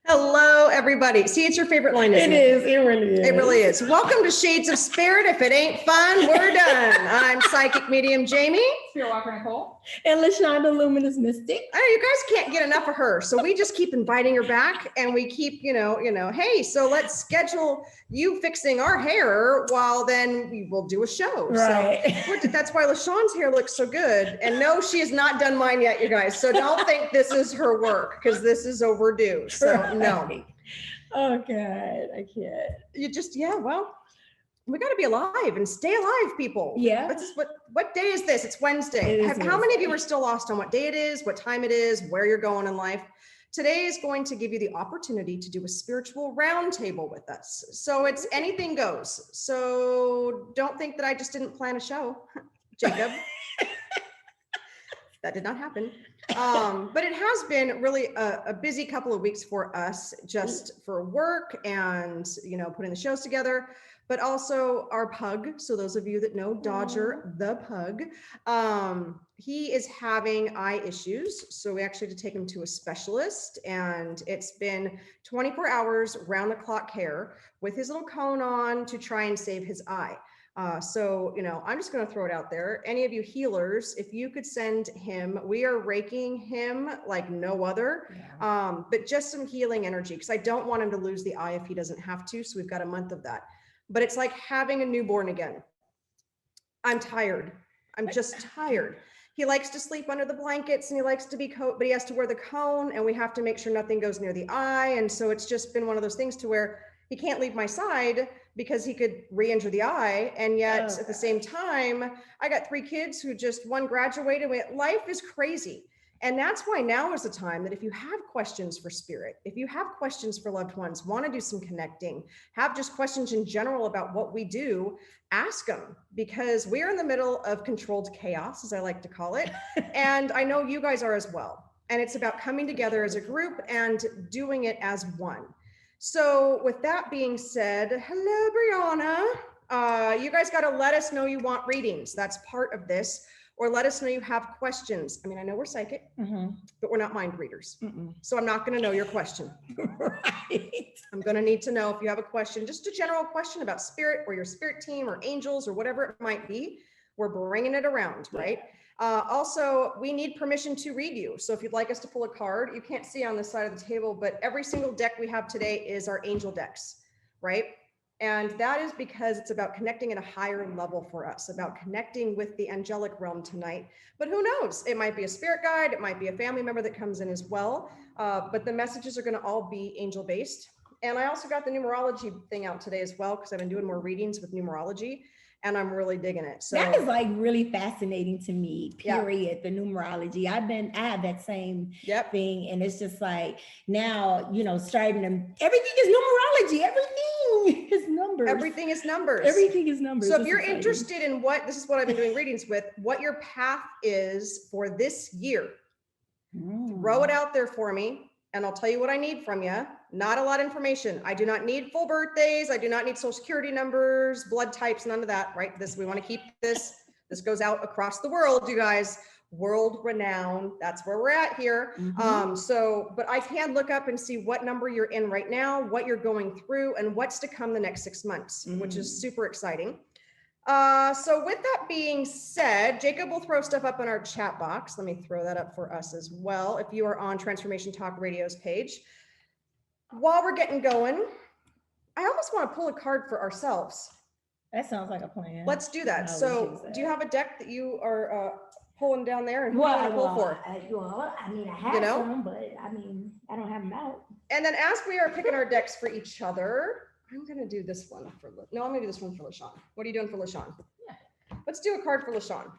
Hello, everybody. See, it's your favorite line, isn't it? It is. It really is. It really is. Welcome to Shades of Spirit. If it ain't fun, we're done. I'm psychic medium Jaime Spiritwalker Nicole. And LaShawn, the luminous mystic. You guys can't get enough of her. So we just keep inviting her back, and we keep, hey, so let's schedule you fixing our hair while then we will do a show. Right. So that's why LaShawn's hair looks so good. And no, she has not done mine yet, you guys. So don't think this is her work, because this is overdue. So no. Oh God, I can't. You just, well, we got to be alive and stay alive, people. Yeah. What day is this? It's Wednesday. How many of you are still lost on what day it is, what time it is, where you're going in life? Today is going to give you the opportunity to do a spiritual roundtable with us. So it's anything goes. So don't think that I just didn't plan a show, Jacob. That did not happen. But it has been really a busy couple of weeks for us, just for work and, putting the shows together, but also our pug. So those of you that know Dodger, the pug, he is having eye issues. So we actually had to take him to a specialist, and it's been 24 hours round the clock care with his little cone on to try and save his eye. So, I'm just going to throw it out there. Any of you healers, if you could send him, we are raking him like no other, but just some healing energy, because I don't want him to lose the eye if he doesn't have to. So we've got a month of that, but it's like having a newborn again. I'm tired. I'm just tired. He likes to sleep under the blankets, and he likes to be but he has to wear the cone, and we have to make sure nothing goes near the eye. And so it's just been one of those things to where he can't leave my side because he could re-injure the eye. And yet at the same time, I got 3 kids who just, one graduated. Life is crazy. And that's why now is the time that if you have questions for spirit, if you have questions for loved ones, want to do some connecting, have just questions in general about what we do, ask them, because we're in the middle of controlled chaos, as I like to call it. And I know you guys are as well. And it's about coming together as a group and doing it as one. So with that being said, hello, Brianna. You guys got to let us know you want readings. That's part of this. Or let us know you have questions. I mean, I know we're psychic, but we're not mind readers. So I'm not going to know your question. Right. I'm going to need to know if you have a question, just a general question about spirit or your spirit team or angels or whatever it might be. We're bringing it around, right? Also, we need permission to read you. So if you'd like us to pull a card, you can't see on this side of the table, but every single deck we have today is our angel decks, right? And that is because it's about connecting at a higher level for us, about connecting with the angelic realm tonight. But who knows? It might be a spirit guide. It might be a family member that comes in as well. But the messages are going to all be angel based. And I also got the numerology thing out today as well, because I've been doing more readings with numerology. And I'm really digging it. So that is like really fascinating to me, period. The numerology. I have that same thing. And it's just like now, starting them, everything is numerology. Everything is numbers. Everything is numbers. Everything is numbers. So if you're interested in this is what I've been doing readings with, what your path is for this year, throw it out there for me. And I'll tell you what I need from you. Not a lot of information. I do not need full birthdays. I do not need social security numbers, blood types, none of that, right? We want to keep this. This goes out across the world, you guys. World renowned. That's where we're at here. But I can look up and see what number you're in right now, what you're going through, and what's to come the next 6 months, which is super exciting. So with that being said, Jacob will throw stuff up in our chat box. Let me throw that up for us as well. If you are on Transformation Talk Radio's page, while we're getting going, I almost want to pull a card for ourselves. That sounds like a plan. Let's do that. So do you have a deck that you are pulling down there, and who do you want to pull for? I have some, but I don't have them out. And then as we are picking our decks for each other, I'm going to do this one I'm going to do this one for LaShawn. What are you doing for LaShawn? Let's do a card for LaShawn.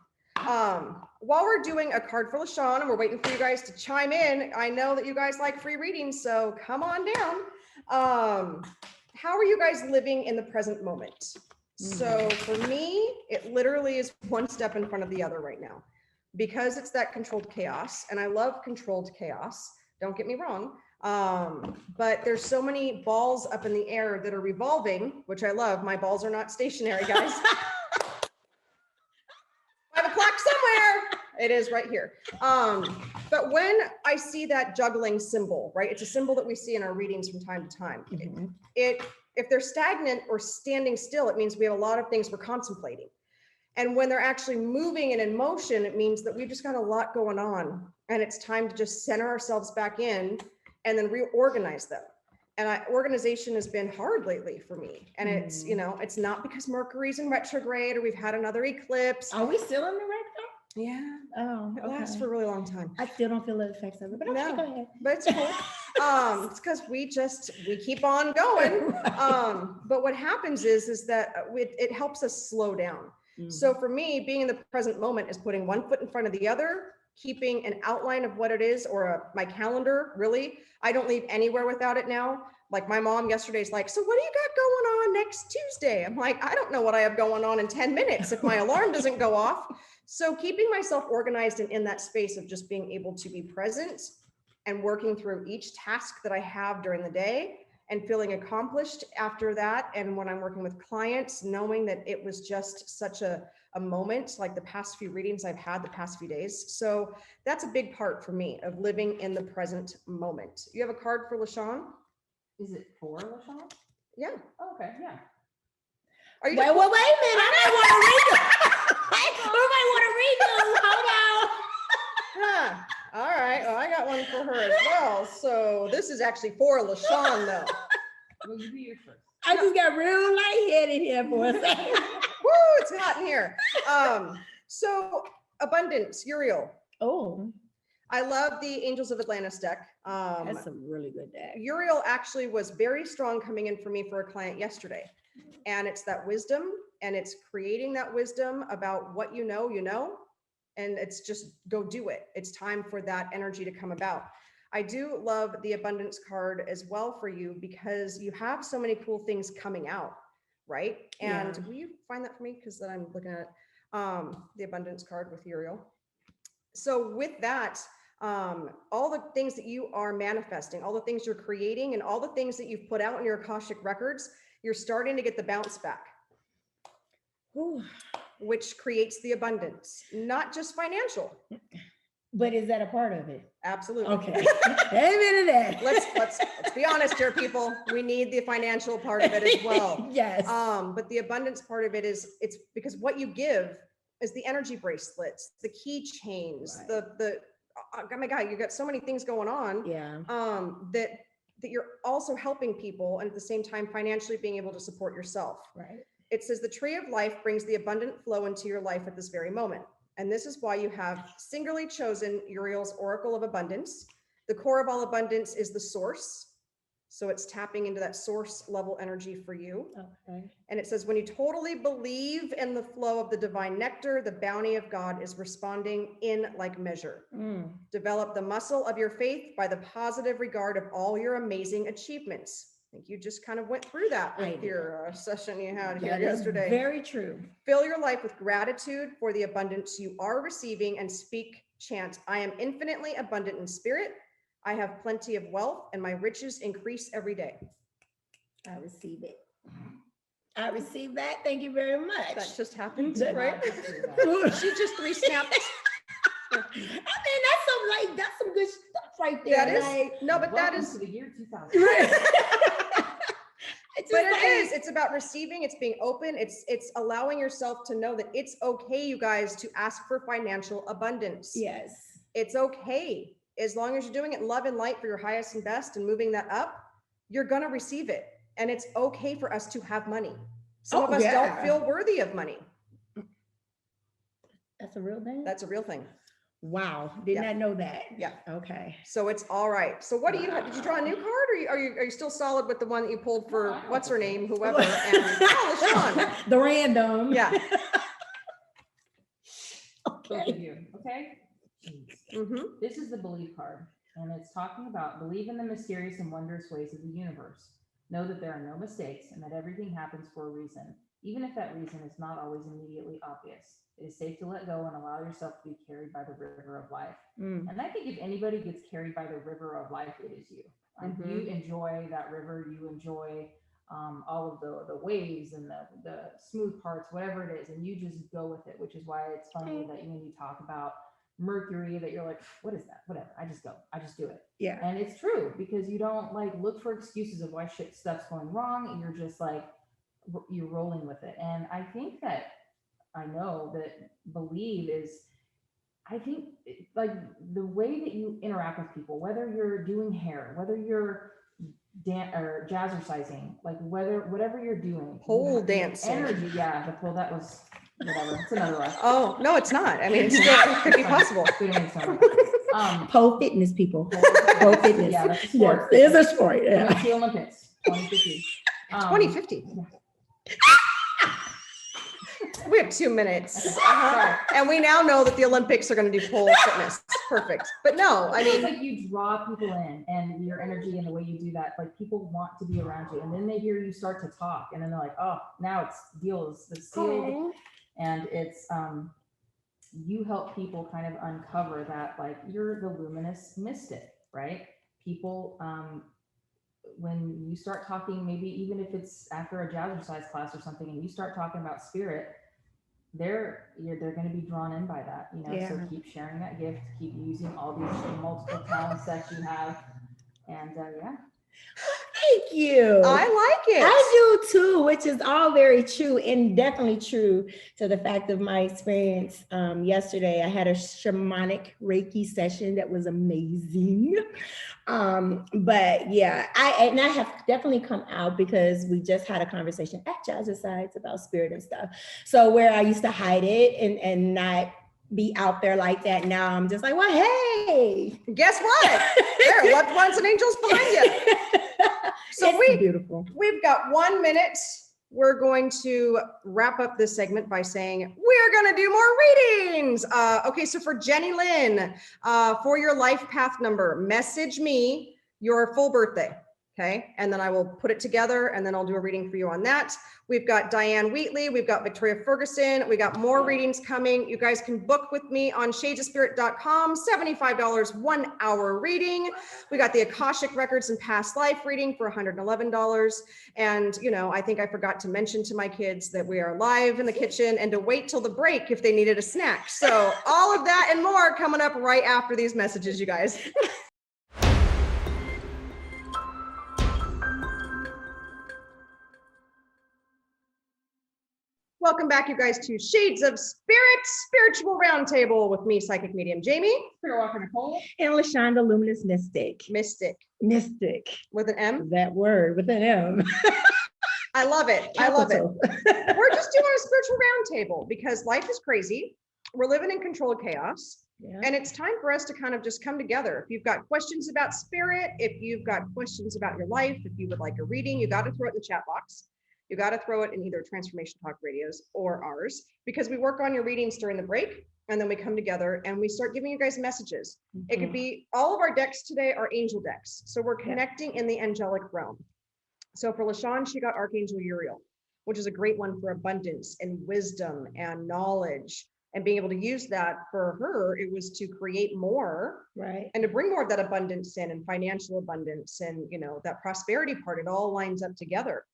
While we're doing a card for LaShawn and we're waiting for you guys to chime in, I know that you guys like free readings, so come on down. How are you guys living in the present moment? So for me, it literally is one step in front of the other right now. because it's that controlled chaos, and I love controlled chaos, don't get me wrong. But there's so many balls up in the air that are revolving, which I love. My balls are not stationary, guys. 5 o'clock somewhere. It is right here. But when I see that juggling symbol, right? It's a symbol that we see in our readings from time to time. If they're stagnant or standing still, it means we have a lot of things we're contemplating. And when they're actually moving and in motion, it means that we've just got a lot going on, and it's time to just center ourselves back in and then reorganize them. And organization has been hard lately for me. And it's, you know, it's not because Mercury's in retrograde or we've had another eclipse. Are we still in the retro? Yeah. Oh, it lasts for a really long time. I still don't feel the effects of it, but okay, go ahead. But it's cool. It's because we keep on going. Right. But what happens is that it helps us slow down. So for me, being in the present moment is putting one foot in front of the other, keeping an outline of what it is, or my calendar, really. I don't leave anywhere without it now. Like my mom yesterday's like, so what do you got going on next Tuesday? I'm like, I don't know what I have going on in 10 minutes if my alarm doesn't go off. So keeping myself organized and in that space of just being able to be present and working through each task that I have during the day and feeling accomplished after that. And when I'm working with clients, knowing that it was just such a moment, like the past few readings I've had the past few days. So that's a big part for me of living in the present moment. You have a card for LaShawn? Is it for LaShawn? Yeah. Oh, okay, yeah. Are you wait a minute. I might want to read them. I might want to read them. Hold on. Huh. All right. Well, I got one for her as well. So this is actually for LaShawn, though. Well, you do yours first. I just got real lightheaded here for a second. Woo! It's hot in here. So abundance, Uriel. Oh. I love the Angels of Atlantis deck. That's a really good deck. Uriel actually was very strong coming in for me for a client yesterday. And it's that wisdom, and it's creating that wisdom about what you know, and it's just go do it. It's time for that energy to come about. I do love the abundance card as well for you because you have so many cool things coming out, right? And will you find that for me? Because then I'm looking at the abundance card with Uriel. So with that, all the things that you are manifesting, all the things you're creating, and all the things that you've put out in your Akashic records, you're starting to get the bounce back. Ooh. Which creates the abundance, not just financial. But is that a part of it? Absolutely. Okay. Amen to that. Let's be honest here, people. We need the financial part of it as well. Yes. But the abundance part of it is it's because what you give is the energy bracelets, the keychains, right. Oh my God, you got so many things going on. Yeah. That you're also helping people, and at the same time financially being able to support yourself. Right. It says the tree of life brings the abundant flow into your life at this very moment. And this is why you have singularly chosen Uriel's Oracle of Abundance. The core of all abundance is the source. So it's tapping into that source level energy for you. Okay. And it says, when you totally believe in the flow of the divine nectar, the bounty of God is responding in like measure. Develop the muscle of your faith by the positive regard of all your amazing achievements. I think you just kind of went through that with your session you had here yesterday. Very true. Fill your life with gratitude for the abundance you are receiving and chant, I am infinitely abundant in spirit. I have plenty of wealth and my riches increase every day. I receive it. I receive that. Thank you very much. That just happened, right? She just 3 snapped. I mean, that's some good stuff right there. That is, no, but that is the year 2000. But it is, it's about receiving, it's being open, it's allowing yourself to know that it's okay, you guys, to ask for financial abundance. Yes. It's okay. As long as you're doing it in love and light for your highest and best and moving that up, you're going to receive it. And it's okay for us to have money. Some of us don't feel worthy of money. That's a real thing? That's a real thing. Wow. Did not know that. Yeah. Okay. So it's all right. So what do you have? Did you draw a new card, or are you still solid with the one that you pulled for what's her name, whoever, and LaShawn? The random. Yeah. Okay. This is the belief card, and it's talking about believe in the mysterious and wondrous ways of the universe. Know that there are no mistakes and that everything happens for a reason. even if that reason is not always immediately obvious. It is safe to let go and allow yourself to be carried by the river of life. And I think if anybody gets carried by the river of life, it is you. You enjoy that river. You enjoy all of the waves and the smooth parts, whatever it is, and you just go with it, which is why it's funny that when you talk about Mercury, that you're like, what is that? Whatever. I just go. I just do it. Yeah. And it's true, because you don't like look for excuses of why stuff's going wrong. You're just like, you're rolling with it. And I think that I know that believe is, I think like the way that you interact with people, whether you're doing hair, whether you're or jazzercising, like whatever you're doing, pole dancing, energy. Yeah, the pole, that was whatever. It's another life. Oh no, it's not. I mean, it's still, it could be possible. Pole fitness, people. Pole fitness. Yeah, that's a sport. Yes, it is a sport. Yeah. The Olympics 2050. 2050. We have 2 minutes. Sorry. And we now know that the Olympics are going to do pole fitness. Perfect. But no, I It's mean, like you draw people in, and your energy and the way you do that, like people want to be around you, and then they hear you start to talk, and then they're like, oh, now it's the sealed, and it's you help people kind of uncover that, like, you're the luminous mystic, right? People, when you start talking, maybe even if it's after a jazzercise class or something, and you start talking about spirit, they're going to be drawn in by that, you know. Yeah. So keep sharing that gift, keep using all these multiple talents that you have, and yeah. Thank you. I like it. I do too, which is all very true, and definitely true to the fact of my experience. Yesterday, I had a shamanic Reiki session that was amazing. But yeah, I have definitely come out because we just had a conversation at Jazzercise about spirit and stuff. So where I used to hide it and not be out there like that, now I'm just like, well, hey, guess what? There are loved ones and angels behind you. So beautiful. We've got 1 minute. We're going to wrap up this segment by saying we're going to do more readings. Okay, so for Jenny Lynn, for your life path number, message me your full birthday. Okay, and then I will put it together, and then I'll do a reading for you on that. We've got Diane Wheatley, we've got Victoria Ferguson, we got more readings coming. You guys can book with me on shadesofspirit.com, $75 1 hour reading. We got the Akashic Records and Past Life reading for $111. And, you know, I think I forgot to mention to my kids that we are live in the kitchen and to wait till the break if they needed a snack. So all of that and more coming up right after these messages, you guys. Welcome back, you guys, to Shades of Spirit, Spiritual Roundtable with me, Psychic Medium Jaime Spiritwalker Nicole. And LaShawn, the Luminous Mystic. Mystic. With an M? That word, with an M. I love it. I love it. We're just doing a spiritual roundtable because life is crazy. We're living in controlled chaos. Yeah. And it's time for us to kind of just come together. If you've got questions about spirit, if you've got questions about your life, if you would like a reading, you got to throw it in the chat box. You got to throw it in either Transformation Talk Radio's or ours, because we work on your readings during the break, and then we come together and we start giving you guys messages. Mm-hmm. It could be, all of our decks today are angel decks. So we're connecting in the angelic realm. So for LaShawn, she got Archangel Uriel, which is a great one for abundance and wisdom and knowledge, and being able to use that. For her, it was to create more, right, and to bring more of that abundance in, and financial abundance, and, you know, that prosperity part. It all lines up together.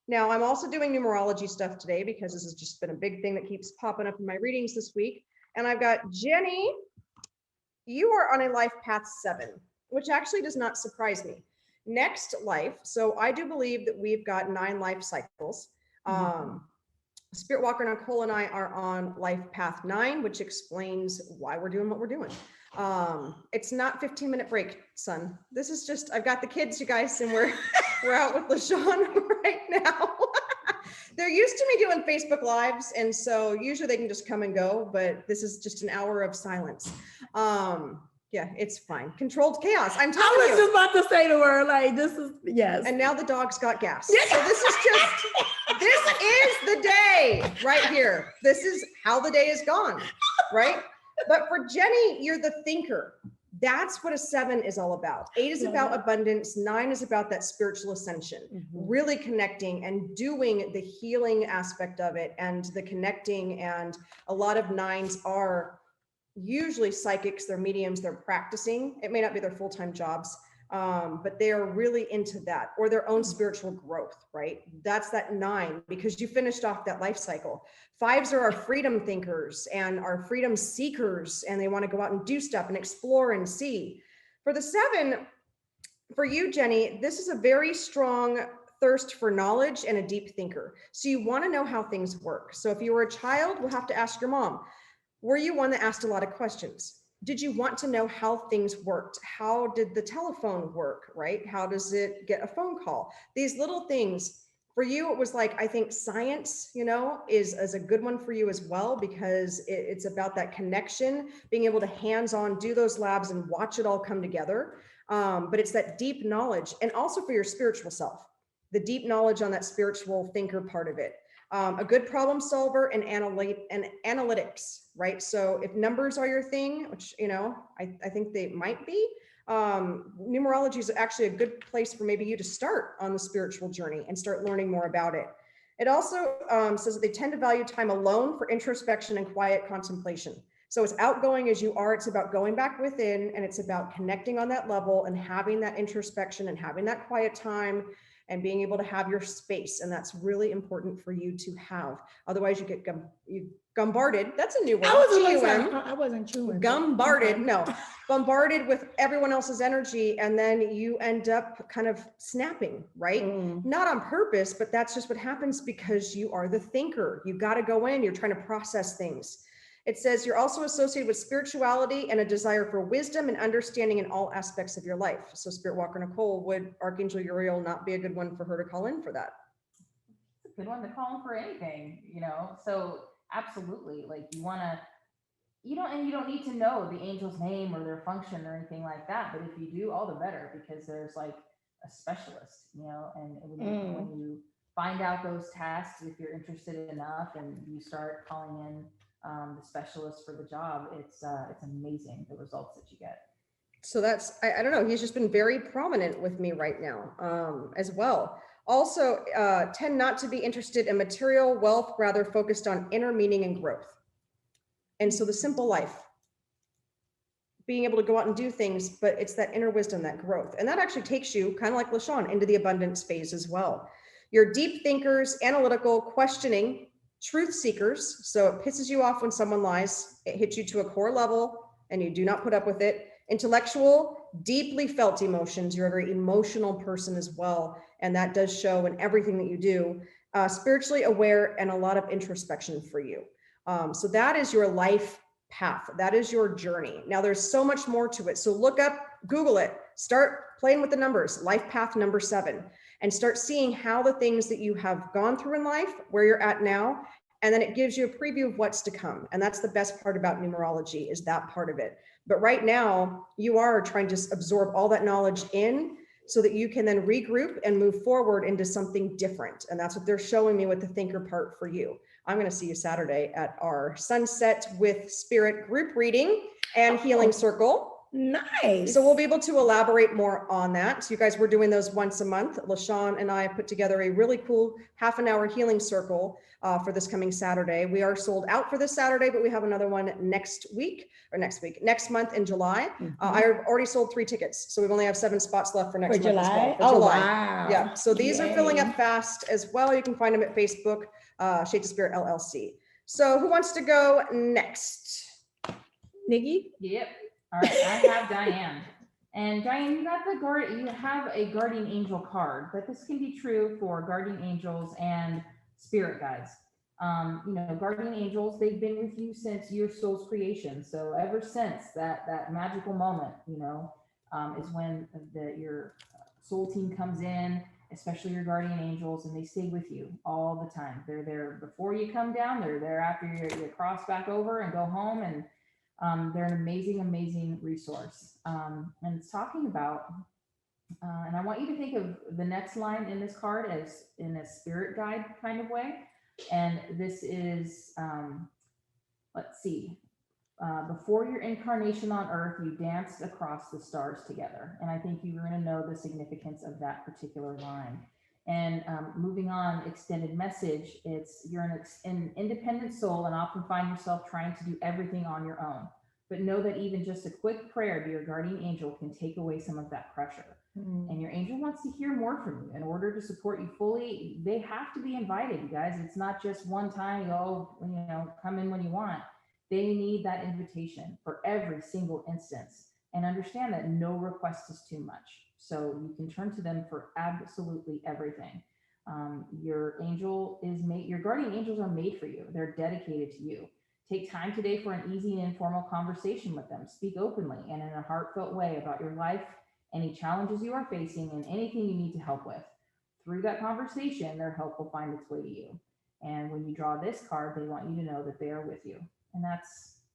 Now, I'm also doing numerology stuff today because this has just been a big thing that keeps popping up in my readings this week. And I've got Jenny, you are on a life path 7, which actually does not surprise me. Next life, so I do believe that we've got 9 life cycles. Spiritwalker Nicole and I are on life path 9, which explains why we're doing what we're doing. It's not 15-minute break, son. This is just, I've got the kids, you guys, and we're out with LaShawn right now. They're used to me doing Facebook Lives, and so usually they can just come and go, but this is just an hour of silence. Yeah, it's fine. Controlled chaos. I'm telling you. I was just about to say to her, like, this is, yes. And now the dog's got gas. So this is just, this is the day right here. This is how the day is gone, right? But for Jenny, you're the thinker. That's what a 7 is all about. 8 is about abundance. 9 is about that spiritual ascension, really connecting and doing the healing aspect of it and the connecting. And a lot of 9s are usually psychics, they're mediums, they're practicing. It may not be their full-time jobs, but they are really into that, or their own spiritual growth, right? That's that 9, because you finished off that life cycle. 5s are our freedom thinkers and our freedom seekers, and they want to go out and do stuff and explore and see. For the 7, for you, Jenny, this is a very strong thirst for knowledge and a deep thinker. So you want to know how things work. So if you were a child, we'll have to ask your mom. Were you one that asked a lot of questions? Did you want to know how things worked? How did the telephone work, right? How does it get a phone call? These little things. For you, it was like, I think science, is a good one for you as well, because it's about that connection, being able to hands-on do those labs and watch it all come together. But it's that deep knowledge, and also for your spiritual self, the deep knowledge on that spiritual thinker part of it. A good problem solver and analytics, right? So if numbers are your thing, which, I think they might be, numerology is actually a good place for maybe you to start on the spiritual journey and start learning more about it. It also says that they tend to value time alone for introspection and quiet contemplation. So as outgoing as you are, it's about going back within, and it's about connecting on that level and having that introspection and having that quiet time and being able to have your space. And that's really important for you to have. Otherwise you get bombarded. That's a new word. I wasn't chewing. Bombarded, no, bombarded with everyone else's energy. And then you end up kind of snapping, right? Not on purpose, but that's just what happens because you are the thinker. You got to go in, you're trying to process things. It says you're also associated with spirituality and a desire for wisdom and understanding in all aspects of your life. So Spiritwalker Nicole, would Archangel Uriel not be a good one for her to call in for that? It's a good one to call in for anything, so absolutely. Like you don't need to know the angel's name or their function or anything like that. But if you do, all the better, because there's like a specialist, and when you find out those tasks, if you're interested enough and you start calling in the specialist for the job, it's amazing the results that you get. So that's, I don't know, he's just been very prominent with me right now as well. Also tend not to be interested in material wealth, rather focused on inner meaning and growth. And so the simple life, being able to go out and do things, but it's that inner wisdom, that growth. And that actually takes you, kind of like LaShawn, into the abundance phase as well. You're deep thinkers, analytical, questioning, truth seekers. So it pisses you off when someone lies. It hits you to a core level and you do not put up with it. Intellectual, deeply felt emotions. You're a very emotional person as well. And that does show in everything that you do. Spiritually aware and a lot of introspection for you. So that is your life path. That is your journey. Now there's so much more to it. So look up, Google it, start playing with the numbers, life path number 7. And start seeing how the things that you have gone through in life, where you're at now, and then it gives you a preview of what's to come. And that's the best part about numerology, is that part of it. But right now, you are trying to just absorb all that knowledge in so that you can then regroup and move forward into something different. And that's what they're showing me with the thinker part for you. I'm going to see you Saturday at our Sunset with Spirit group reading and healing circle. Nice. So we'll be able to elaborate more on that. So you guys, we're doing those once a month. LaShawn and I put together a really cool half-an-hour healing circle for this coming Saturday. We are sold out for this Saturday, but we have another one next month in July. I've already sold 3 tickets. So we only have 7 spots left for next month July? as well. For July. Wow. Yeah. So these are filling up fast as well. You can find them at Facebook, Shades of Spirit LLC. So who wants to go next? Nikki? Yep. All right, I have Diane. And Diane, you have a guardian angel card, but this can be true for guardian angels and spirit guides. Guardian angels, they've been with you since your soul's creation. So ever since that magical moment, is when your soul team comes in, especially your guardian angels, and they stay with you all the time. They're there before you come down. They're there after you cross back over and go home, and they're an amazing, amazing resource. And it's talking about, and I want you to think of the next line in this card as in a spirit guide kind of way. And this is, let's see, before your incarnation on earth, you danced across the stars together. And I think you're going to know the significance of that particular line. And moving on, extended message, you're an independent soul and often find yourself trying to do everything on your own. But know that even just a quick prayer to your guardian angel can take away some of that pressure. And your angel wants to hear more from you. In order to support you fully, they have to be invited, you guys. It's not just one time, come in when you want. They need that invitation for every single instance. And understand that no request is too much. So you can turn to them for absolutely everything. Your guardian angels are made for you. They're dedicated to you. Take time today for an easy and informal conversation with them. Speak openly and in a heartfelt way about your life, any challenges you are facing, and anything you need to help with. Through that conversation, their help will find its way to you. And when you draw this card, they want you to know that they are with you. And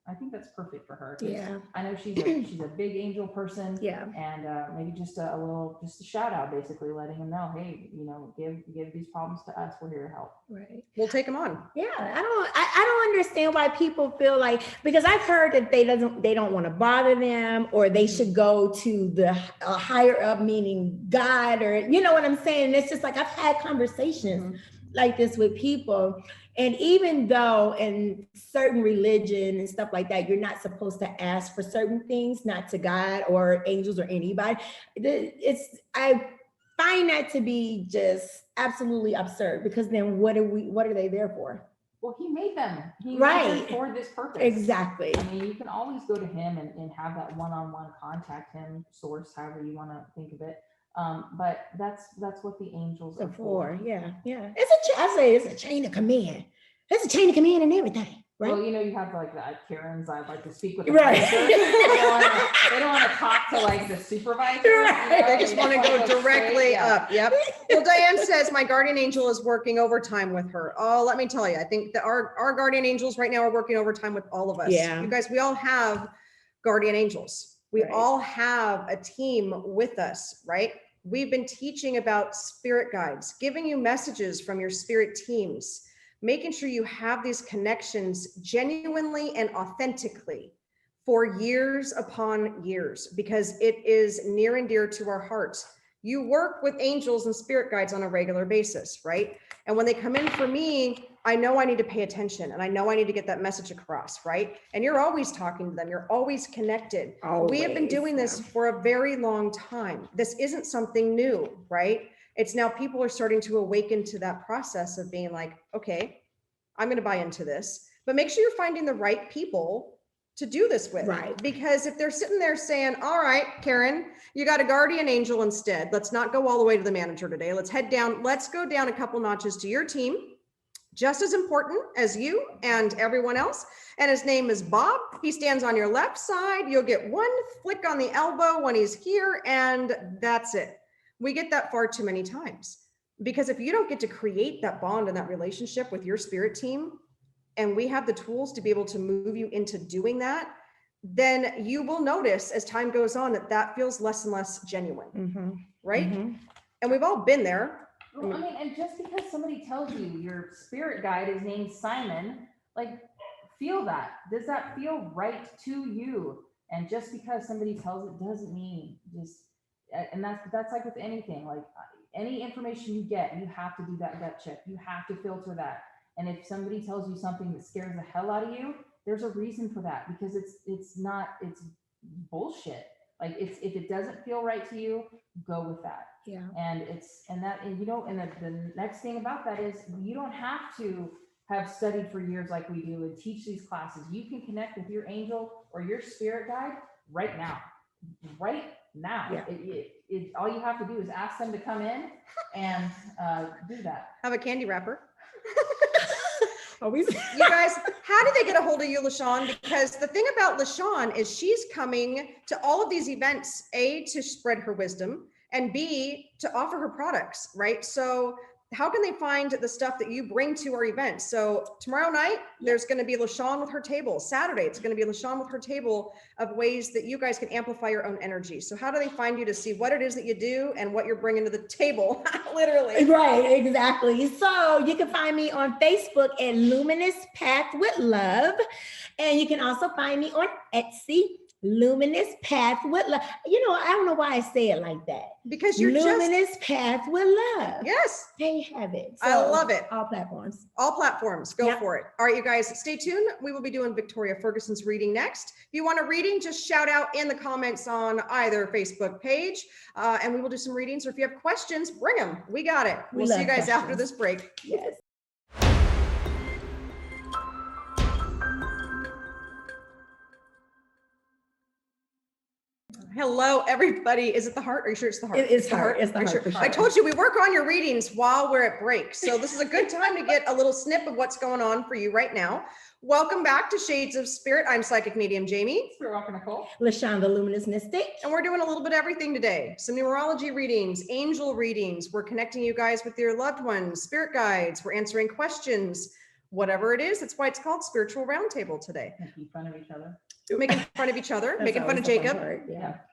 I think that's perfect for her. Yeah. I know she's a big angel person. Yeah. And maybe just a shout out, basically letting them know, hey, give these problems to us. We're here to help. Right. We'll take them on. Yeah. I don't understand why people feel like, because I've heard that they don't want to bother them, or they should go to the higher up, meaning God, or you know what I'm saying? It's just like, I've had conversations like this with people. And even though in certain religion and stuff like that, you're not supposed to ask for certain things, not to God or angels or anybody, I find that to be just absolutely absurd, because then what are they there for? Well, he made them. He Right. made them for this purpose. Exactly. I mean, you can always go to him and have that one-on-one contact him, source, however you want to think of it. But that's what the angels are for. Yeah. It's a chain of command. There's a chain of command and everything, right? Well, you have like that Karens. I'd like to speak with the Right. They don't want to talk to like the supervisor. Right. They just want to go directly up. Yep. Well, Diane says my guardian angel is working overtime with her. Oh, let me tell you, I think that our guardian angels right now are working overtime with all of us. Yeah. You guys, we all have guardian angels. We Right. all have a team with us, right? We've been teaching about spirit guides, giving you messages from your spirit teams, making sure you have these connections genuinely and authentically for years upon years, because it is near and dear to our hearts. You work with angels and spirit guides on a regular basis, right? And when they come in for me, I know I need to pay attention, and I know I need to get that message across, right? And you're always talking to them. You're always connected. Always. We have been doing this for a very long time. This isn't something new, right? It's now people are starting to awaken to that process of being like, okay, I'm going to buy into this, but make sure you're finding the right people to do this with. Right. Because if they're sitting there saying, all right, Karen, you got a guardian angel instead. Let's not go all the way to the manager today. Let's head down. Let's go down a couple notches to your team, just as important as you and everyone else. And his name is Bob. He stands on your left side. You'll get one flick on the elbow when he's here, and that's it. We get that far too many times, because if you don't get to create that bond and that relationship with your spirit team, and we have the tools to be able to move you into doing that, then you will notice as time goes on that feels less and less genuine, right? And we've all been there. Well, I mean, and just because somebody tells you your spirit guide is named Simon, like, feel that. Does that feel right to you? And just because somebody tells it doesn't mean and that's like with anything, like any information you get, you have to do that gut check. You have to filter that. And if somebody tells you something that scares the hell out of you, there's a reason for that, because it's bullshit. Like, if it doesn't feel right to you, go with that. Yeah. And the next thing about that is, you don't have to have studied for years like we do and teach these classes. You can connect with your angel or your spirit guide right now. Yeah. All you have to do is ask them to come in and do that. Have a candy wrapper. Always. You guys, how did they get a hold of you, LaShawn? Because the thing about LaShawn is she's coming to all of these events, A, to spread her wisdom, and B, to offer her products, right? So how can they find the stuff that you bring to our event? So tomorrow night, there's going to be LaShawn with her table. Saturday, it's going to be LaShawn with her table of ways that you guys can amplify your own energy. So how do they find you to see what it is that you do and what you're bringing to the table? Literally. Right, exactly. So you can find me on Facebook at Luminous Path with Love. And you can also find me on Etsy, Luminous Path with Love. You know, I don't know why I say it like that. Because you're Luminous Path with Love. Yes. There you have it. So, I love it. All platforms. All platforms. Go for it. All right, you guys, stay tuned. We will be doing Victoria Ferguson's reading next. If you want a reading, just shout out in the comments on either Facebook page, and we will do some readings. Or if you have questions, bring them. We got it. We'll see you guys after this break. Yes. Hello, everybody. Is it the heart? Are you sure it's the heart? It's the heart. It's the heart. Sure? I told you we work on your readings while we're at break. So this is a good time to get a little snip of what's going on for you right now. Welcome back to Shades of Spirit. I'm Psychic Medium Jaime Spiritwalker Nicole. LaShawn, the Luminous Mystic. And we're doing a little bit of everything today. Some numerology readings, angel readings. We're connecting you guys with your loved ones, spirit guides. We're answering questions. Whatever it is, that's why it's called Spiritual Roundtable today. Making fun of each other. Making fun of each other, making fun of Jacob.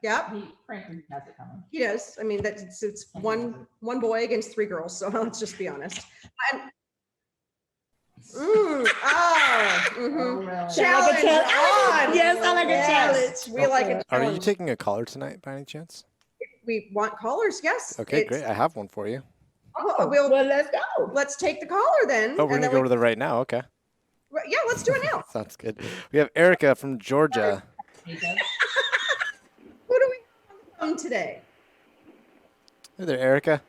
Yeah. He frankly has it coming. He does. I mean, it's one boy against 3 girls. So let's just be honest. Really? Challenge on. Yes, I like a challenge. We like a challenge. Are you taking a caller tonight by any chance? We want callers, yes. Okay, great. I have one for you. Oh, well, let's go. Let's take the caller then. Oh, we're going to go to the right now. Okay. Yeah, let's do it now. Sounds good. We have Erica from Georgia. Who do we have on the phone today? Hey there, Erica.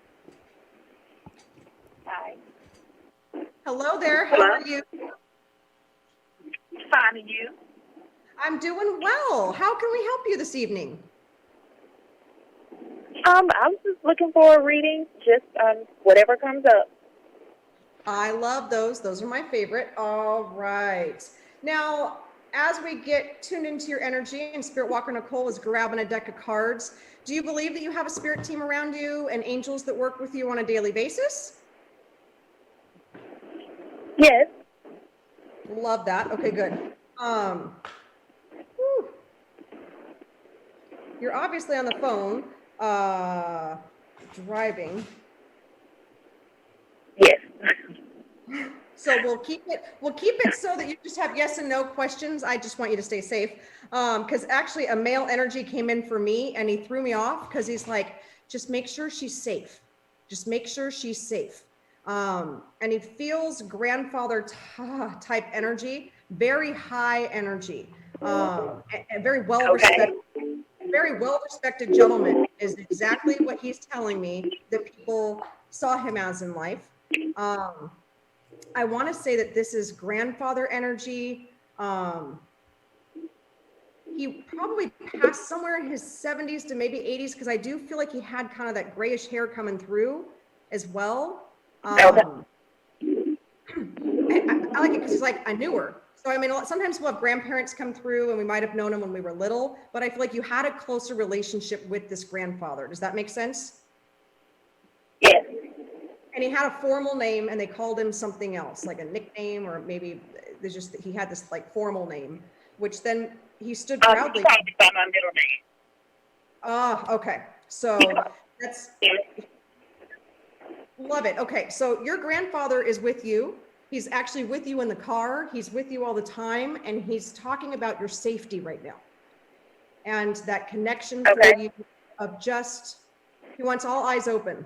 Hi. Hello there. How are you? Fine, and you? I'm doing well. How can we help you this evening? I was just looking for a reading, just whatever comes up. I love those. Those are my favorite. All right. Now, as we get tuned into your energy and Spiritwalker Nicole is grabbing a deck of cards, do you believe that you have a spirit team around you and angels that work with you on a daily basis? Yes. Love that. Okay, good. Whew. You're obviously on the phone, driving. Yes. So we'll keep it so that you just have yes and no questions. I just want you to stay safe. Because actually a male energy came in for me and he threw me off because he's like, just make sure she's safe. Just make sure she's safe. And he feels grandfather type energy, very high energy, a very well-respected gentleman is exactly what he's telling me that people saw him as in life. I want to say that this is grandfather energy. He probably passed somewhere in his 70s to maybe 80s because I do feel like he had kind of that grayish hair coming through as well. I like it because he's like, I knew her. So, I mean, sometimes we'll have grandparents come through and we might have known him when we were little, but I feel like you had a closer relationship with this grandfather. Does that make sense? Yes. And he had a formal name and they called him something else, like a nickname, or maybe there's just, he had this like formal name, which then he stood proudly. By my middle name. Okay. So that's, love it. Okay. So your grandfather is with you. He's actually with you in the car. He's with you all the time. And he's talking about your safety right now. And that connection for you of just, he wants all eyes open,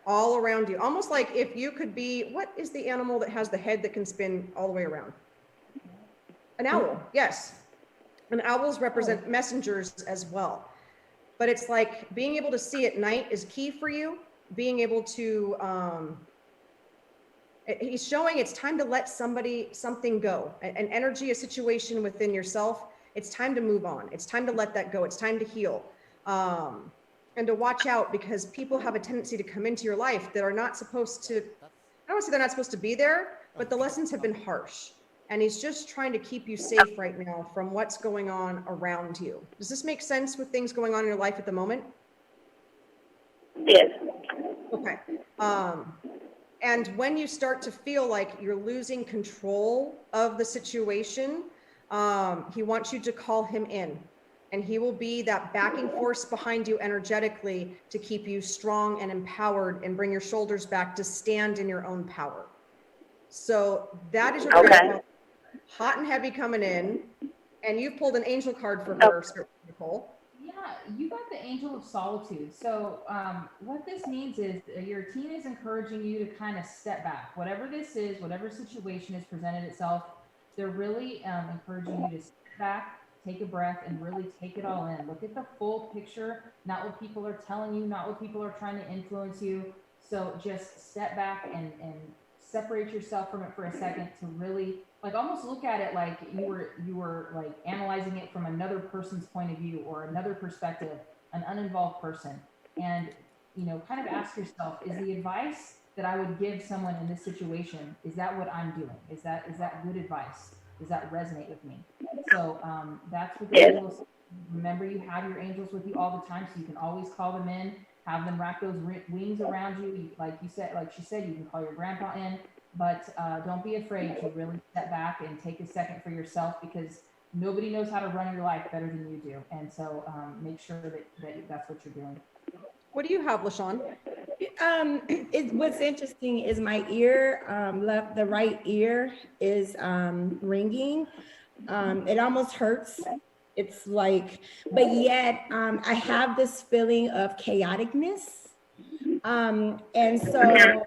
all around you. Almost like if you could be, what is the animal that has the head that can spin all the way around? An owl. Yes. And owls represent messengers as well. But it's like being able to see at night is key for you. Being able to, he's showing it's time to let something go. An energy, a situation within yourself. It's time to move on. It's time to let that go. It's time to heal. And to watch out because people have a tendency to come into your life that are not supposed to, I don't want to say they're not supposed to be there, but the lessons have been harsh. And he's just trying to keep you safe right now from what's going on around you. Does this make sense with things going on in your life at the moment? Yes. Okay. And when you start to feel like you're losing control of the situation, he wants you to call him in, and he will be that backing force behind you energetically to keep you strong and empowered and bring your shoulders back to stand in your own power. So that is your grandfather, hot and heavy coming in, and you've pulled an angel card for her, Nicole. Yeah, you got the Angel of Solitude. So what this means is your team is encouraging you to kind of step back. Whatever this is, whatever situation has presented itself, they're really encouraging you to step back, take a breath, and really take it all in. Look at the full picture, not what people are telling you, not what people are trying to influence you. So just step back and separate yourself from it for a second to really like almost look at it like you were like analyzing it from another person's point of view or another perspective, an uninvolved person. And, you know, kind of ask yourself, is the advice that I would give someone in this situation, is that what I'm doing? Is that good advice? Does that resonate with me? So that's what the angels, remember you have your angels with you all the time, so you can always call them in, have them wrap those wings around you. Like you said, like she said, you can call your grandpa in, but don't be afraid to really step back and take a second for yourself, because nobody knows how to run your life better than you do. And so make sure that that's what you're doing. What do you have, LaShawn? What's interesting is my ear, the right ear is ringing. It almost hurts. It's like, but yet I have this feeling of chaoticness. And so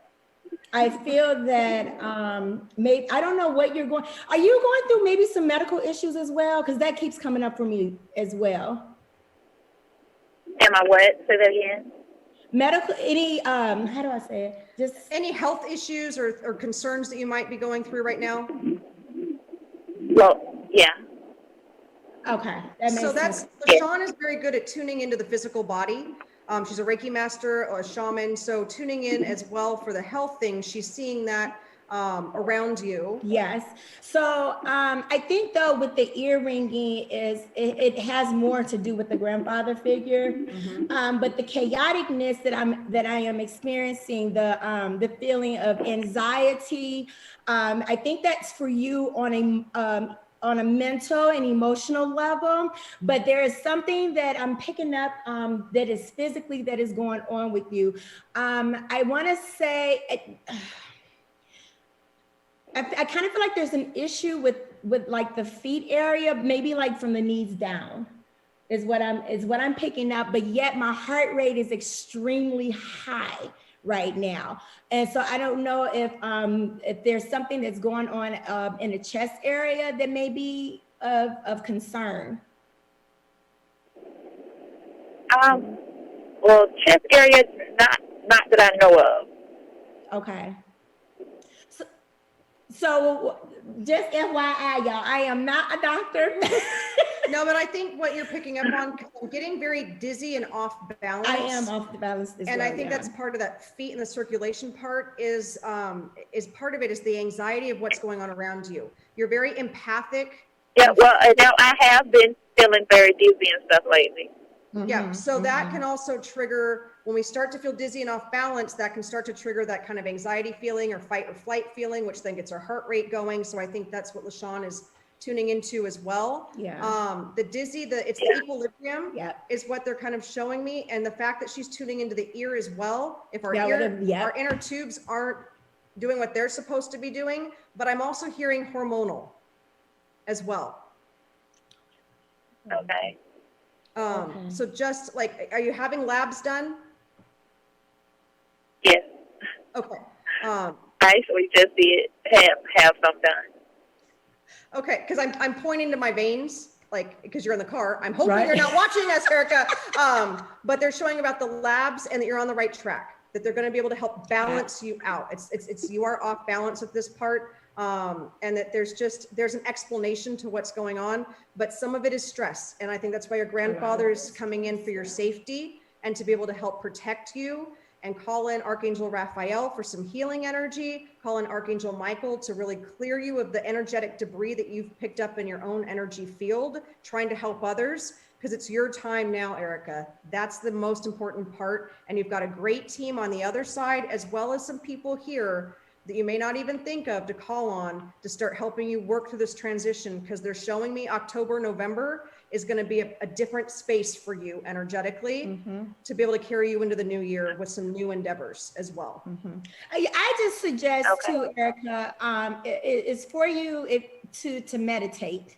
I feel that maybe, I don't know what you're going, are you going through maybe some medical issues as well? Because that keeps coming up for me as well. Am I what? Say that again. Medical, any, how do I say it? Just any health issues or concerns that you might be going through right now? Well, yeah. Okay. That makes sense. LaShawn is very good at tuning into the physical body. She's a Reiki master or a shaman. So tuning in as well for the health things, she's seeing that around you. Yes. So I think though with the ear ringing is it has more to do with the grandfather figure, but the chaoticness that I am experiencing, the feeling of anxiety, I think that's for you on a mental and emotional level, but there is something that I'm picking up that is physically that is going on with you. I want to say. I kind of feel like there's an issue with like the feet area, maybe like from the knees down is what I'm picking up, but yet my heart rate is extremely high right now. And so I don't know if there's something that's going on in the chest area that may be of concern. Well, chest area, not that I know of. Okay. So just FYI, y'all, I am not a doctor. No, but I think what you're picking up on, I'm getting very dizzy and off balance. I am off the balance as and well, I think that's part of that feet and the circulation part is part of it is the anxiety of what's going on around you. You're very empathic. Yeah, well, now I have been feeling very dizzy and stuff lately. Yeah, so that can also trigger, when we start to feel dizzy and off balance, that can start to trigger that kind of anxiety feeling or fight or flight feeling, which then gets our heart rate going. So I think that's what LaShawn is tuning into as well. Yeah. The dizzy, the equilibrium is what they're kind of showing me. And the fact that she's tuning into the ear as well, if our our inner tubes aren't doing what they're supposed to be doing, but I'm also hearing hormonal as well. Okay. So just like, are you having labs done? Yes. Okay. I actually just did have some done. Okay, because I'm pointing to my veins, like, because you're in the car. I'm hoping you're not watching us, Erica. But they're showing about the labs and that you're on the right track, that they're going to be able to help balance you out. It's you are off balance with this part. And that there's an explanation to what's going on, but some of it is stress. And I think that's why your grandfather is coming in for your safety and to be able to help protect you. and call in Archangel Raphael for some healing energy. Call in Archangel Michael to really clear you of the energetic debris that you've picked up in your own energy field, trying to help others, because it's your time now, Erica. That's the most important part. And you've got a great team on the other side, as well as some people here that you may not even think of to call on to start helping you work through this transition, because they're showing me October, November is going to be a different space for you energetically to be able to carry you into the new year with some new endeavors as well. I just suggest too, Erica, it's for you to meditate.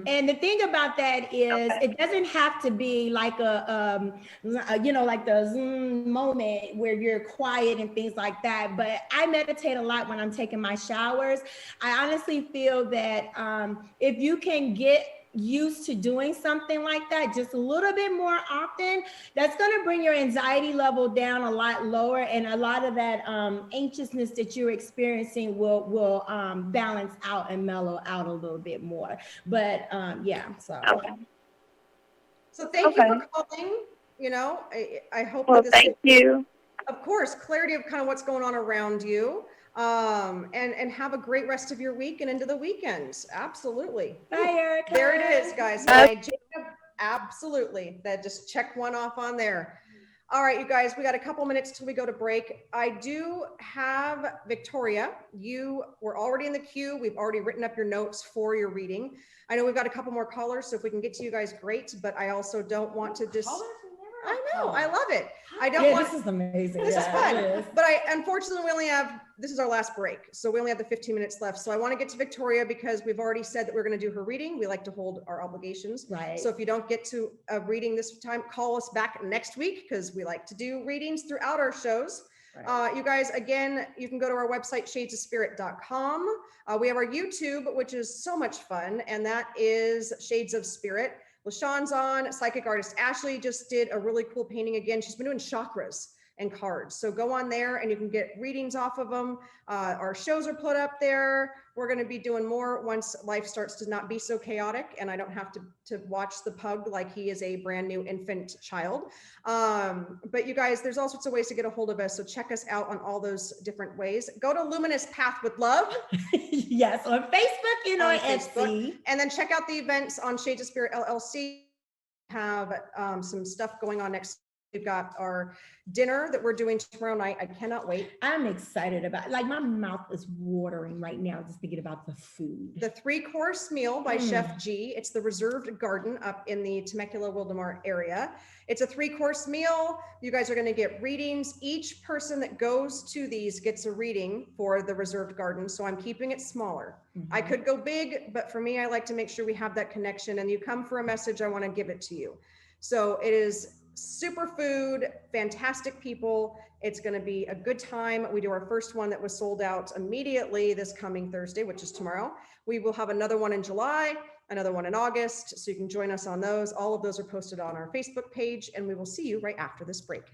And the thing about that is it doesn't have to be like like the Zoom moment where you're quiet and things like that. But I meditate a lot when I'm taking my showers. I honestly feel that if you can get used to doing something like that just a little bit more often, that's going to bring your anxiety level down a lot lower, and a lot of that anxiousness that you're experiencing will balance out and mellow out a little bit more. But So thank you for calling. You know, I hope Well, that this thank you. Of course, clarity of kind of what's going on around you, and have a great rest of your week and into the weekend. Absolutely. Bye, Erica. There it is, guys. Jacob, absolutely. That just check one off on there. All right, you guys, we got a couple minutes till we go to break. I do have Victoria. You were already in the queue. We've already written up your notes for your reading. I know we've got a couple more callers, so if we can get to you guys, great. But I also don't want to just. I know, I love it. I don't want. This is amazing. This is fun. But unfortunately, we only have, this is our last break. So we only have the 15 minutes left. So I want to get to Victoria because we've already said that we're going to do her reading. We like to hold our obligations. Right. So if you don't get to a reading this time, call us back next week because we like to do readings throughout our shows. Right. You guys, again, you can go to our website, shadesofspirit.com. We have our YouTube, which is so much fun. And that is Shades of Spirit. LaShawn's on. Psychic artist Ashley just did a really cool painting again. She's been doing chakras and cards. So go on there and you can get readings off of them. Our shows are put up there. We're going to be doing more once life starts to not be so chaotic and I don't have to watch the pug like he is a brand new infant child. But you guys, there's all sorts of ways to get a hold of us. So check us out on all those different ways. Go to Luminous Path with Love. Yes, on Facebook and on Etsy. And then check out the events on Shades of Spirit LLC. Have some stuff going on next. We've got our dinner that we're doing tomorrow night. I cannot wait. I'm excited about, like, my mouth is watering right now just thinking about the food. The 3-course meal by Chef G. It's the Reserved Garden up in the Temecula-Wildomar area. It's a 3-course meal. You guys are going to get readings. Each person that goes to these gets a reading for the Reserved Garden. So I'm keeping it smaller. I could go big, but for me, I like to make sure we have that connection. And you come for a message, I want to give it to you. So it is super food, fantastic people. It's going to be a good time. We do our first one that was sold out immediately this coming Thursday, which is tomorrow. We will have another one in July, another one in August. So you can join us on those. All of those are posted on our Facebook page, and we will see you right after this break.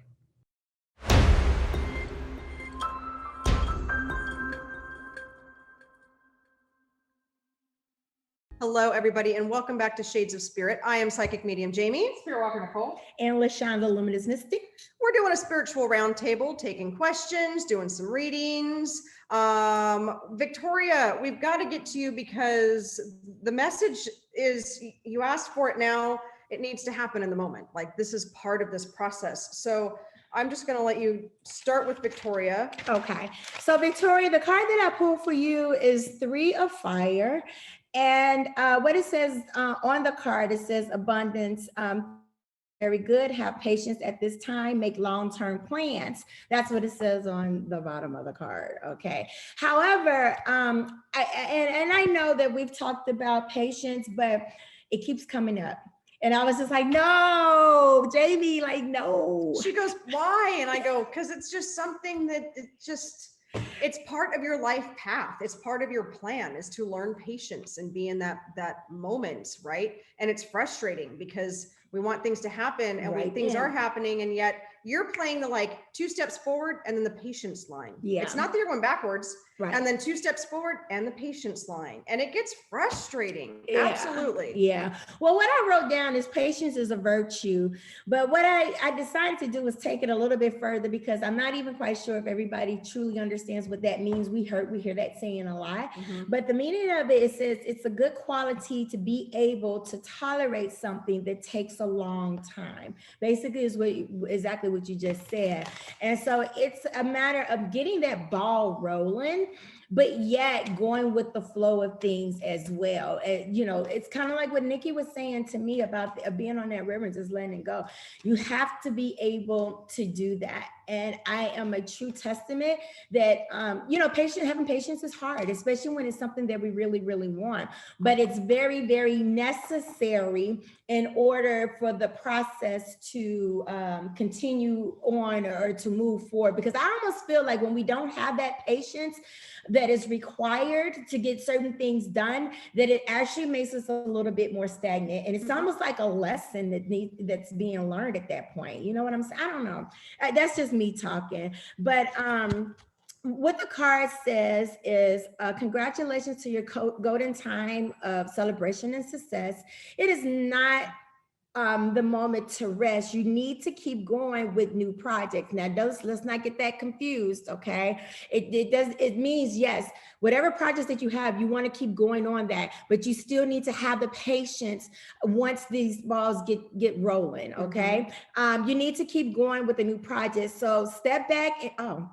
Hello, everybody, and welcome back to Shades of Spirit. I am Psychic Medium Jamie. Spiritwalker Nicole. And LaShawn, the Luminous Mystic. We're doing a spiritual roundtable, taking questions, doing some readings. Victoria, we've got to get to you because the message is you asked for it now. It needs to happen in the moment. Like, this is part of this process. So I'm just going to let you start with Victoria. Okay. So Victoria, the card that I pulled for you is 3 of Fire. And what it says on the card, it says abundance, very good, have patience at this time, make long-term plans. That's what it says on the bottom of the card, okay? However, I know that we've talked about patience, but it keeps coming up. And I was just like, no, Jamie, like, no. She goes, why? And I go, because it's just something that it's part of your life path. It's part of your plan is to learn patience and be in that moment, right? And it's frustrating because we want things to happen and things are happening, and yet you're playing the like 2 steps forward and then the patience line. Yeah. It's not that you're going backwards Right. and then 2 steps forward and the patience line. And it gets frustrating. Yeah. Absolutely. Yeah. Well, what I wrote down is patience is a virtue. But what I decided to do was take it a little bit further, because I'm not even quite sure if everybody truly understands what that means. We hear that saying a lot. Mhm. But the meaning of it, it says it's a good quality to be able to tolerate something that takes a long time. Basically is exactly what you just said. And so it's a matter of getting that ball rolling, but yet going with the flow of things as well. And, you know, it's kind of like what Nikki was saying to me about being on that river and just letting it go. You have to be able to do that. And I am a true testament that, you know, having patience is hard, especially when it's something that we really, really want. But it's very, very necessary in order for the process to continue on or to move forward. Because I almost feel like when we don't have that patience that is required to get certain things done, that it actually makes us a little bit more stagnant. And it's almost like a lesson that's being learned at that point. You know what I'm saying? I don't know. That's just me talking. But what the card says is congratulations to your golden time of celebration and success. It is not the moment to rest. You need to keep going with new projects. Now, let's not get that confused, okay? It means, yes, whatever projects that you have, you want to keep going on that, but you still need to have the patience once these balls get rolling, okay? Mm-hmm. You need to keep going with the new project. So step back and,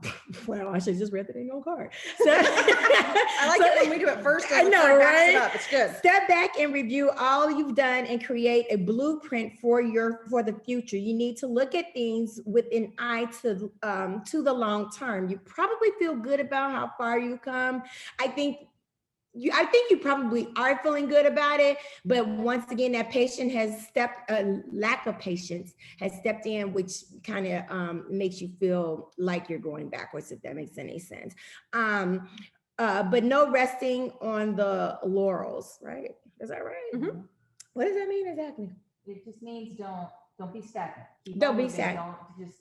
well, I should just read that in your card. So, I like it when we do it first. I know, right? It up. It's good. Step back and review all you've done and create a blueprint for the future. You need to look at things with an eye to the long term. You probably feel good about how far you come. I think you probably are feeling good about it, but once again, that patience lack of patience has stepped in, which kind of makes you feel like you're going backwards, if that makes any sense. But no resting on the laurels, right? Is that right? Mm-hmm. What does that mean exactly? It just means don't be stagnant. Don't be stagnant. Don't just,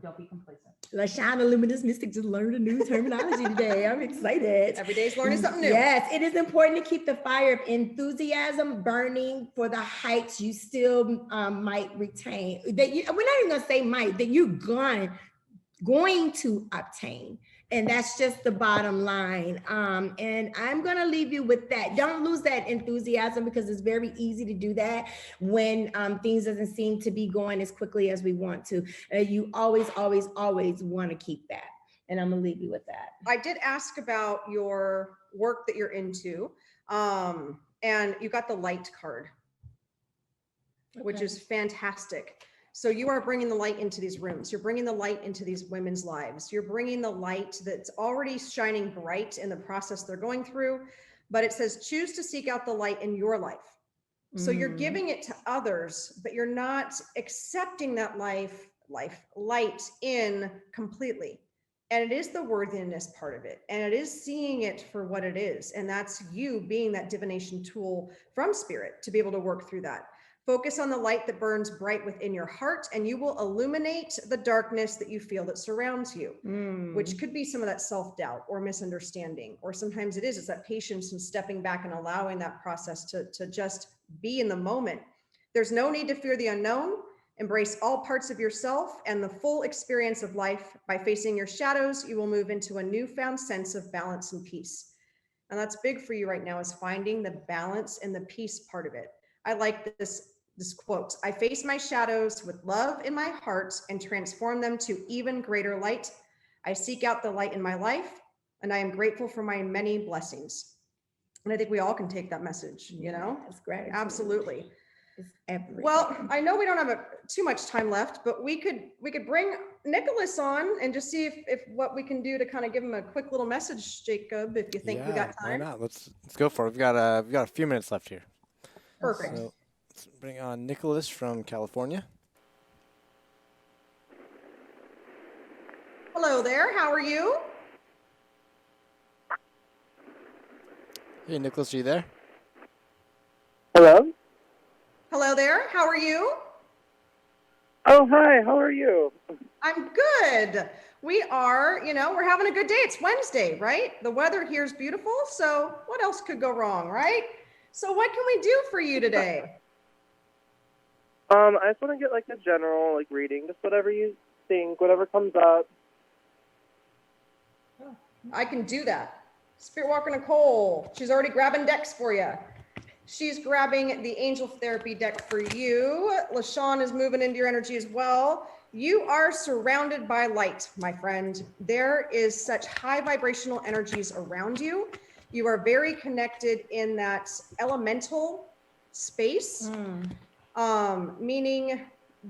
don't be complacent. LaShawn, a luminous mystic, just learned a new terminology today. I'm excited. Every day's learning something new. Yes, it is important to keep the fire of enthusiasm burning for the heights you still might retain. We're not even gonna say might, that you're going to obtain. And that's just the bottom line. And I'm going to leave you with that. Don't lose that enthusiasm, because it's very easy to do that when things doesn't seem to be going as quickly as we want to. You always, always, always want to keep that. And I'm going to leave you with that. I did ask about your work that you're into. And you got the light card, which is fantastic. So you are bringing the light into these rooms. You're bringing the light into these women's lives. You're bringing the light that's already shining bright in the process they're going through. But it says, choose to seek out the light in your life. So you're giving it to others, but you're not accepting that light in completely. And it is the worthiness part of it. And it is seeing it for what it is. And that's you being that divination tool from spirit to be able to work through that. Focus on the light that burns bright within your heart, and you will illuminate the darkness that you feel that surrounds you, which could be some of that self-doubt or misunderstanding. Or sometimes it's that patience and stepping back and allowing that process to just be in the moment. There's no need to fear the unknown. Embrace all parts of yourself and the full experience of life. By facing your shadows, you will move into a newfound sense of balance and peace. And that's big for you right now, is finding the balance and the peace part of it. I like this quote: I face my shadows with love in my heart and transform them to even greater light. I seek out the light in my life, and I am grateful for my many blessings. And I think we all can take that message, That's great. Absolutely. It's everything. Well, I know we don't have too much time left, but we could bring Nicholas on and just see if what we can do to kind of give him a quick little message, Jacob, if you think we got time. Why not? Let's go for it. We've got a few minutes left here. Perfect. So let's bring on Nicholas from California. Hello there. How are you? Hey, Nicholas, are you there? Hello? Hello there. How are you? Oh, hi. How are you? I'm good. We are, we're having a good day. It's Wednesday, right? The weather here is beautiful. So what else could go wrong, right? So what can we do for you today? I just want to get like a general reading, just whatever you think, whatever comes up. I can do that. Spiritwalker Nicole, she's already grabbing decks for you. She's grabbing the Angel Therapy deck for you. LaShawn is moving into your energy as well. You are surrounded by light, my friend. There is such high vibrational energies around you. You are very connected in that elemental space, meaning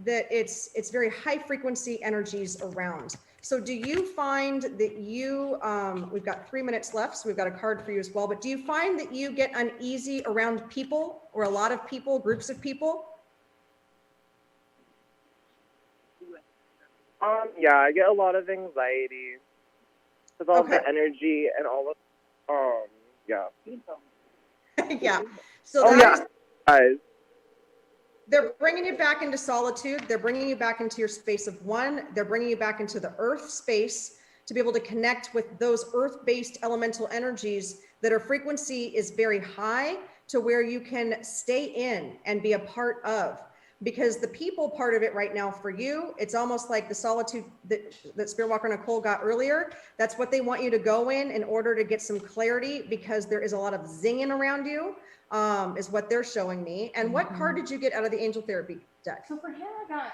that it's very high frequency energies around. So do you find that you, we've got 3 minutes left, so we've got a card for you as well, but do you find that you get uneasy around people or a lot of people, groups of people? Yeah, I get a lot of anxiety with all the energy and all of, yeah. Yeah. So Guys. They're bringing you back into solitude. They're bringing you back into your space of one. They're bringing you back into the earth space to be able to connect with those earth-based elemental energies that our frequency is very high to where you can stay in and be a part of. Because the people part of it right now for you, it's almost like the solitude that Spiritwalker Nicole got earlier. That's what they want you to go in order to get some clarity, because there is a lot of zinging around you, is what they're showing me. And what card did you get out of the Angel Therapy deck? So for him, I got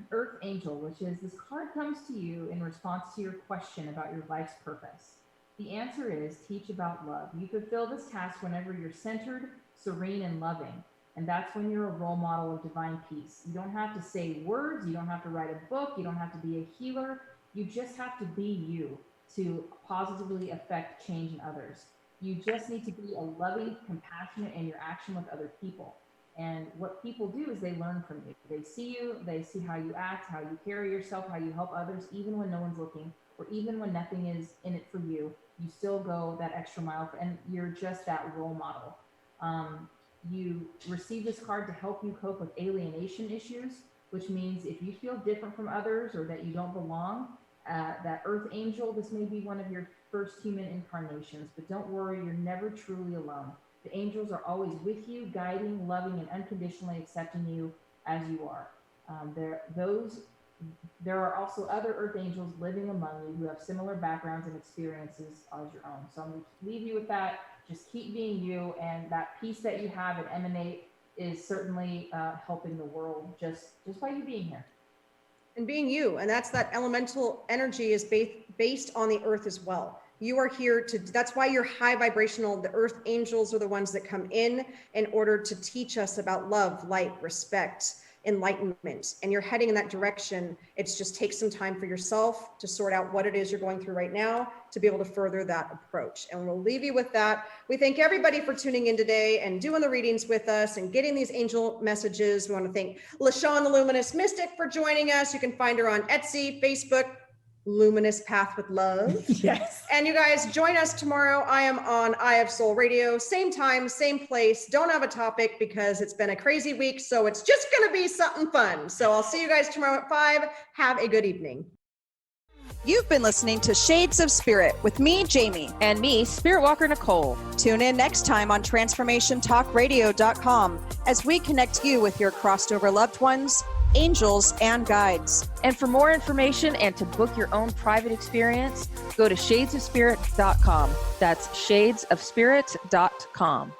Earth Angel, which is this card comes to you in response to your question about your life's purpose. The answer is teach about love. You fulfill this task whenever you're centered, serene, and loving. And that's when you're a role model of divine peace. You don't have to say words. You don't have to write a book. You don't have to be a healer. You just have to be you to positively affect change in others. You just need to be a loving, compassionate in your action with other people. And what people do is they learn from you. They see you, they see how you act, how you carry yourself, how you help others, even when no one's looking, or even when nothing is in it for you, you still go that extra mile, and you're just that role model. You receive this card to help you cope with alienation issues, which means if you feel different from others or that you don't belong, that Earth Angel, this may be one of your first human incarnations, but don't worry, you're never truly alone. The angels are always with you, guiding, loving, and unconditionally accepting you as you are. There are also other Earth Angels living among you who have similar backgrounds and experiences as your own. So I'm going to leave you with that. Just keep being you, and that peace that you have and emanate is certainly helping the world just by you being here. And being you, and that's that elemental energy is based on the earth as well. You are here that's why you're high vibrational. The earth angels are the ones that come in order to teach us about love, light, respect, enlightenment, and you're heading in that direction. It's just take some time for yourself to sort out what it is you're going through right now to be able to further that approach. And we'll leave you with that. We thank everybody for tuning in today and doing the readings with us and getting these angel messages. We want to thank LaShawn, the Luminous Mystic, for joining us. You can find her on Etsy, Facebook, Luminous Path with Love. Yes. And you guys join us tomorrow. I am on Eye of Soul Radio, same time, same place. Don't have a topic because it's been a crazy week, so it's just going to be something fun. So I'll see you guys tomorrow at 5. Have a good evening. You've been listening to Shades of Spirit with me, Jamie. And me, Spiritwalker Nicole. Tune in next time on TransformationTalkRadio.com as we connect you with your crossed over loved ones, angels, and guides. And for more information and to book your own private experience, go to shadesofspirit.com. That's shadesofspirit.com.